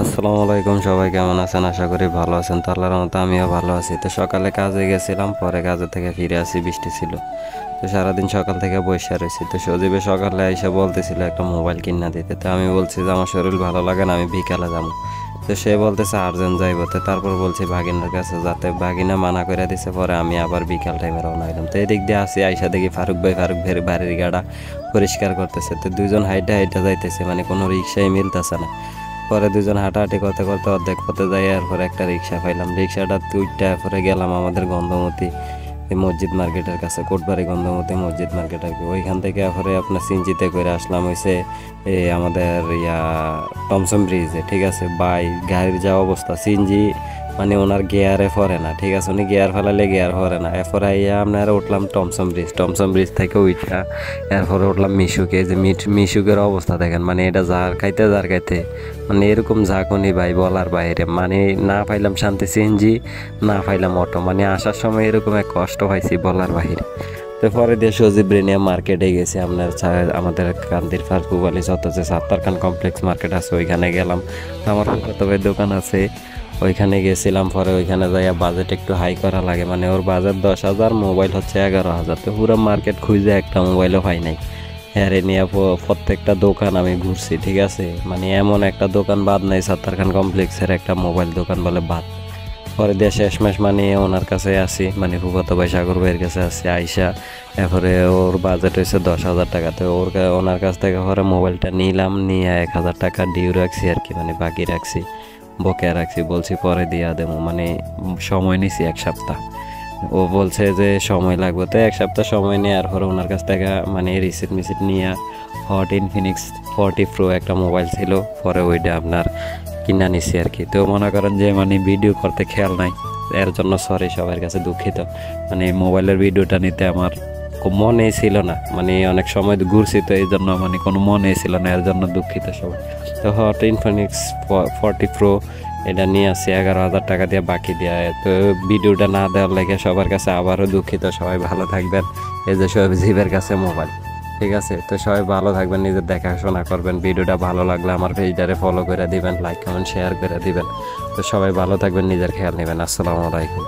আসসালামু আলাইকুম, সবাই কেমন আছেন? আশা করি ভালো আছেন। তো আল্লাহর রহমতে আমিও ভালো আছি। তো সকালে কাজে গেছিলাম, পরে কাজে থেকে ফিরে আসি, বৃষ্টি ছিল। তো সারাদিন সকাল থেকে বসে রয়েছি। তো সজীবে সকালে এসে বলতেছিল একটা মোবাইল কিনা দিতে। তো আমি বলছি যে আমার শরীর ভালো লাগে না, আমি বিকালে যাবো। তো সে বলতেছে আর্জেন্ট যাইবো। তো তারপর বলছি ভাগিনার কাছে, যাতে ভাগিনা মানা করে দিছে। পরে আমি আবার বিকাল টাইমে রওনা হইলাম। তো এদিক দিয়ে আসি, আইসা দেখি ফারুক ভাই বাড়ির গাড়া পরিষ্কার করতেছে। তো দুজন হাইটা হাইটা যাইতেছে, মানে কোনো রিক্সায় মিলতেছে না। পরে দুজন হাঁটাহাঁটি করতে করতে অর্ধেক পথে যাই, আর পরে একটা রিক্সা পাইলাম। রিক্সাটা তুইটা পরে গেলাম আমাদের গন্ধমতি এই মসজিদ মার্কেটের কাছে, কোটবাড়ি গন্ধমতি মসজিদ মার্কেট আর কি। ওইখান থেকে পরে আপনার সিনজিতে করে আসলাম হয়েছে আমাদের টমসম ব্রিজে। ঠিক আছে বাই, গাড়ির যা অবস্থা, সিনজি মানে ওনার গিয়ারে ফরে না। ঠিক আছে, উনি গিয়ার ফেলালে গিয়ার ফরে না। এরপরে আপনারা উঠলাম টমসম ব্রিজ থেকে উঠা এরপরে উঠলাম মিশুকে। যে মিশুকের অবস্থা দেখেন, মানে এটা যার খাইতে মানে এরকম ঝাঁকুনি ভাই বলার বাইরে। মানে না পাইলাম শান্তি সিএনজি, না পাইলাম অটো, মানে আসার সময় এরকম এক কষ্ট পাইছি বলার বাইরে। তো পরে দিয়ে সজীব ব্রেনিয়া মার্কেটে গেছি, আমাদের কান্দির ফারুক আলী যত যে সাত্তার খান কমপ্লেক্স মার্কেট আছে ওইখানে গেলাম। তো আমার কত ভাই দোকান আছে, ওইখানে গেছিলাম। পরে ওইখানে যাইয়া বাজেট একটু হাই করা লাগে, মানে ওর বাজেট 10,000, মোবাইল হচ্ছে 11,000। তো পুরো মার্কেট খুঁজে একটা মোবাইলও পাই নাই। হ্যাঁ রে, নিয়ে প্রত্যেকটা দোকান আমি ঘুরছি। ঠিক আছে, মানে এমন একটা দোকান বাদ নাই সাত্তার খান কমপ্লেক্সের একটা মোবাইল দোকান বলে বাদ। পরে দিয়ে শেষমেশ মানে ওনার কাছে আসি, মানে ফুফাতো ভাই সাগর ভাইয়ের কাছে আসি আইসা। এরপরে ওর বাজেট হয়েছে 10,000 টাকা। তো ওনার কাছ থেকে পরে মোবাইলটা নিলাম, নিয়ে 1,000 টাকা ডিউ রাখছি আর কি, মানে বাকি রাখছি, বকেয়া রাখছি। বলছি পরে দিয়া দেবো, মানে সময় নিছি 1 সপ্তাহ। ও বলছে যে সময় লাগবে। তো 1 সপ্তাহ সময় নিয়ে আর পরে ওনার কাছ থেকে মানে রিসিট নিয়ে হট ইনফিনিক্স 40 প্রো একটা মোবাইল ছিল, পরে ওইটা আপনার কিনা নিছি আর কি। তো মনে করেন যে মানে ভিডিও করতে খেয়াল নাই, এর জন্য সরি, সবার কাছে দুঃখিত। মানে মোবাইলের ভিডিওটা নিতে আমার খুব মনে ছিল না, মানে অনেক সময় ঘুরছি তো এই জন্য মানে কোনো মনে ছিল না, এর জন্য দুঃখিত সবাই। তো হট ইনফিনিক্স 40 প্রো এটা নিয়ে আসছি 11,000 টাকা দিয়ে বাকি দিয়ে। তো ভিডিওটা না দেওয়ার লাগে সবার কাছে আবারও দুঃখিত। সবাই ভালো থাকবেন। এই যে সজীবের কাছে মোবাইল। ঠিক আছে, তো সবাই ভালো থাকবেন, নিজের দেখাশোনা করবেন। ভিডিওটা ভালো লাগলে আমার পেজটারে ফলো করে দিবেন, লাইক কমেন্ট শেয়ার করে দিবেন। তো সবাই ভালো থাকবেন, নিজের খেয়াল নেবেন। আসসালামু আলাইকুম।